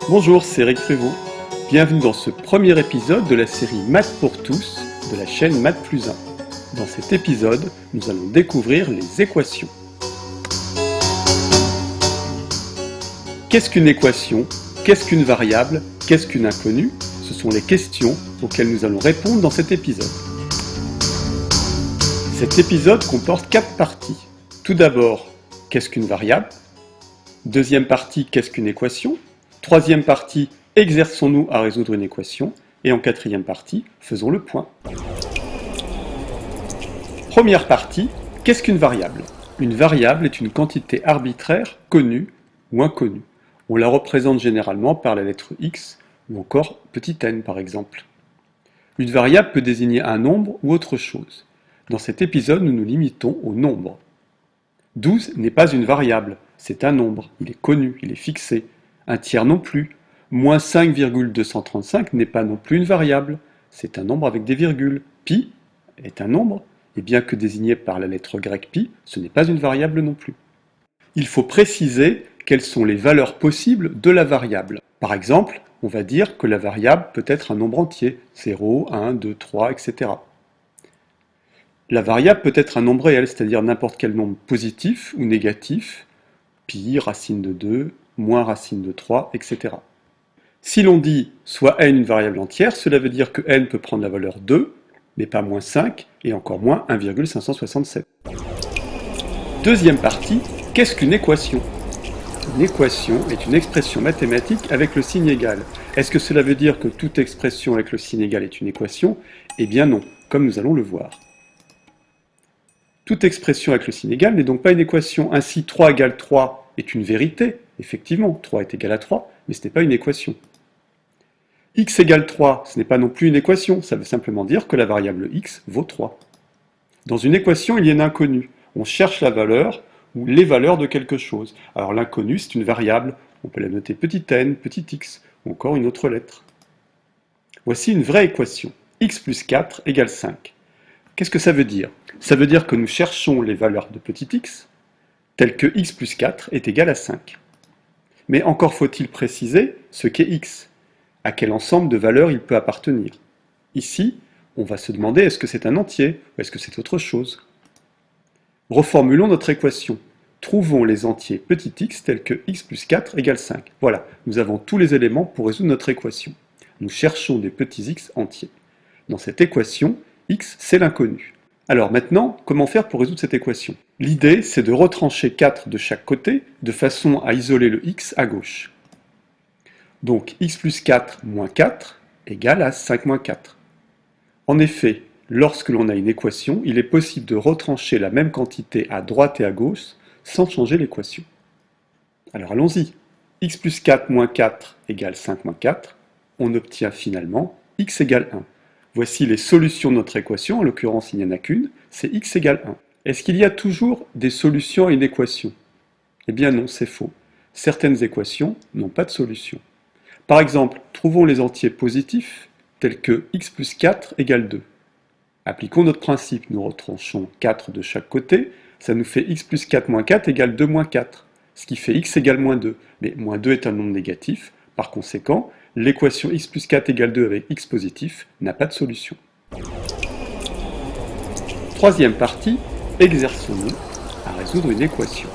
Bonjour, c'est Eric Prévost. Bienvenue dans ce premier épisode de la série Maths pour tous de la chaîne Maths plus 1. Dans cet épisode, nous allons découvrir les équations. Qu'est-ce qu'une équation? Qu'est-ce qu'une variable? Qu'est-ce qu'une inconnue? Ce sont les questions auxquelles nous allons répondre dans cet épisode. Cet épisode comporte 4 parties. Tout d'abord, qu'est-ce qu'une variable? Deuxième partie, qu'est-ce qu'une équation? Troisième partie, exerçons-nous à résoudre une équation? Et en quatrième partie, faisons le point. Première partie, qu'est-ce qu'une variable? Une variable est une quantité arbitraire connue ou inconnue. On la représente généralement par la lettre x ou encore petit n par exemple. Une variable peut désigner un nombre ou autre chose. Dans cet épisode, nous nous limitons au nombre. 12 n'est pas une variable, c'est un nombre, il est connu, il est fixé. Un tiers non plus. Moins 5,235 n'est pas non plus une variable, c'est un nombre avec des virgules. Pi est un nombre, et bien que désigné par la lettre grecque pi, ce n'est pas une variable non plus. Il faut préciser quelles sont les valeurs possibles de la variable. Par exemple, on va dire que la variable peut être un nombre entier, 0, 1, 2, 3, etc. La variable peut être un nombre réel, c'est-à-dire n'importe quel nombre positif ou négatif, pi, racine de 2, moins racine de 3, etc. Si l'on dit soit n une variable entière, cela veut dire que n peut prendre la valeur 2, mais pas moins 5, et encore moins 1,567. Deuxième partie, qu'est-ce qu'une équation? Une équation est une expression mathématique avec le signe égal. Est-ce que cela veut dire que toute expression avec le signe égal est une équation? Eh bien non, comme nous allons le voir. Toute expression avec le signe égal n'est donc pas une équation. Ainsi, 3 égale 3 est une vérité. Effectivement, 3 est égal à 3, mais ce n'est pas une équation. X égale 3, ce n'est pas non plus une équation. Ça veut simplement dire que la variable x vaut 3. Dans une équation, il y a une inconnue. On cherche la valeur ou les valeurs de quelque chose. Alors l'inconnue, c'est une variable. On peut la noter petit n, petit x, ou encore une autre lettre. Voici une vraie équation. X plus 4 égale 5. Qu'est-ce que ça veut dire? Ça veut dire que nous cherchons les valeurs de petit x, telles que x plus 4 est égal à 5. Mais encore faut-il préciser ce qu'est x, à quel ensemble de valeurs il peut appartenir. Ici, on va se demander est-ce que c'est un entier ou est-ce que c'est autre chose. Reformulons notre équation. Trouvons les entiers petit x tels que x plus 4 égale 5. Voilà, nous avons tous les éléments pour résoudre notre équation. Nous cherchons des petits x entiers. Dans cette équation, x, c'est l'inconnu. Alors maintenant, comment faire pour résoudre cette équation? L'idée, c'est de retrancher 4 de chaque côté, de façon à isoler le x à gauche. Donc x plus 4 moins 4 égale à 5 moins 4. En effet, lorsque l'on a une équation, il est possible de retrancher la même quantité à droite et à gauche sans changer l'équation. Alors allons-y. X plus 4 moins 4 égale 5 moins 4. On obtient finalement x égale 1. Voici les solutions de notre équation, en l'occurrence il n'y en a qu'une, c'est x égale 1. Est-ce qu'il y a toujours des solutions à une équation? Eh bien non, c'est faux. Certaines équations n'ont pas de solution. Par exemple, trouvons les entiers positifs, tels que x plus 4 égale 2. Appliquons notre principe, nous retranchons 4 de chaque côté, ça nous fait x plus 4 moins 4 égale 2 moins 4, ce qui fait x égale moins 2. Mais moins 2 est un nombre négatif, par conséquent, l'équation x plus 4 égale 2 avec x positif n'a pas de solution. Troisième partie, exerçons-nous à résoudre une équation.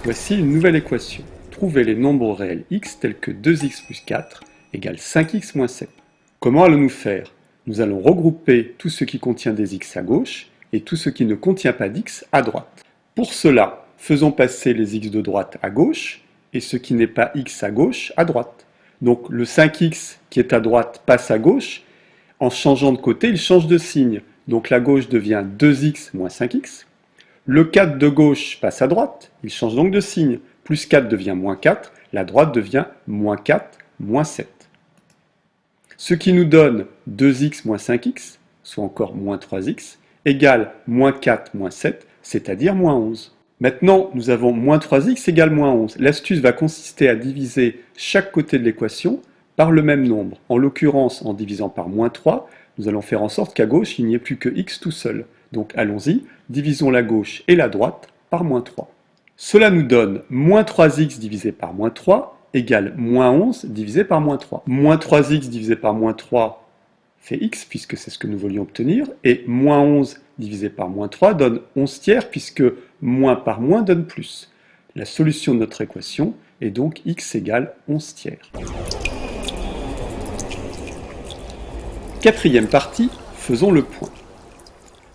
Voici une nouvelle équation. Trouvez les nombres réels x tels que 2x plus 4 égale 5x moins 7. Comment allons-nous faire? Nous allons regrouper tout ce qui contient des x à gauche et tout ce qui ne contient pas d'x à droite. Pour cela, faisons passer les x de droite à gauche et ce qui n'est pas x à gauche, à droite. Donc le 5x qui est à droite passe à gauche, en changeant de côté, il change de signe. Donc la gauche devient 2x moins 5x. Le 4 de gauche passe à droite, il change donc de signe. Plus 4 devient moins 4, la droite devient moins 4, moins 7. Ce qui nous donne 2x moins 5x, soit encore moins 3x, égale moins 4 moins 7, c'est-à-dire moins 11. Maintenant, nous avons moins 3x égale moins 11. L'astuce va consister à diviser chaque côté de l'équation par le même nombre. En l'occurrence, en divisant par moins 3, nous allons faire en sorte qu'à gauche, il n'y ait plus que x tout seul. Donc allons-y, divisons la gauche et la droite par moins 3. Cela nous donne moins 3x divisé par moins 3 égale moins 11 divisé par moins 3. Moins 3x divisé par moins 3 fait x, puisque c'est ce que nous voulions obtenir, et moins 11 divisé par moins 3 donne 11 tiers, puisque moins par moins donne plus. La solution de notre équation est donc x égale 11 tiers. Quatrième partie, faisons le point.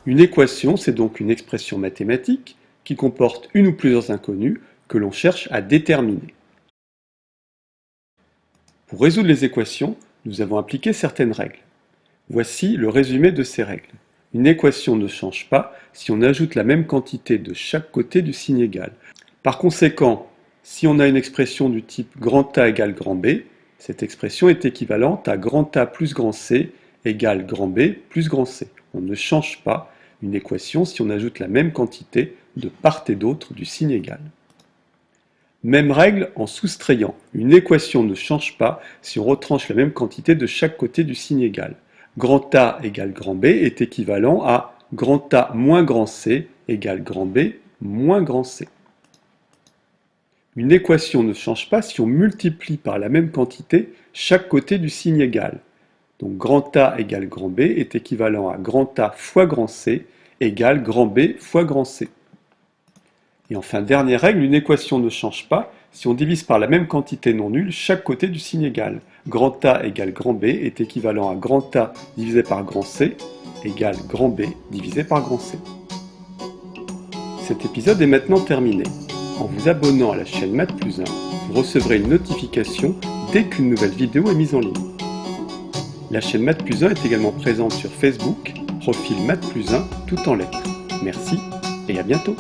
Une équation, c'est donc une expression mathématique qui comporte une ou plusieurs inconnues que l'on cherche à déterminer. Pour résoudre les équations, nous avons appliqué certaines règles. Voici le résumé de ces règles. Une équation ne change pas si on ajoute la même quantité de chaque côté du signe égal. Par conséquent, si on a une expression du type grand A égale grand B, cette expression est équivalente à grand A plus grand C égale grand B plus grand C. On ne change pas une équation si on ajoute la même quantité de part et d'autre du signe égal. Même règle en soustrayant. Une équation ne change pas si on retranche la même quantité de chaque côté du signe égal. Grand A égale grand B est équivalent à grand A moins grand C égale grand B moins grand C. Une équation ne change pas si on multiplie par la même quantité chaque côté du signe égal. Donc grand A égale grand B est équivalent à grand A fois grand C égale grand B fois grand C. Et enfin, dernière règle, une équation ne change pas si on divise par la même quantité non nulle chaque côté du signe égal. Grand A égale grand B est équivalent à grand A divisé par grand C égale grand B divisé par grand C. Cet épisode est maintenant terminé. En vous abonnant à la chaîne Math+1, vous recevrez une notification dès qu'une nouvelle vidéo est mise en ligne. La chaîne Math+1 est également présente sur Facebook, profil Math+1 tout en lettres. Merci et à bientôt.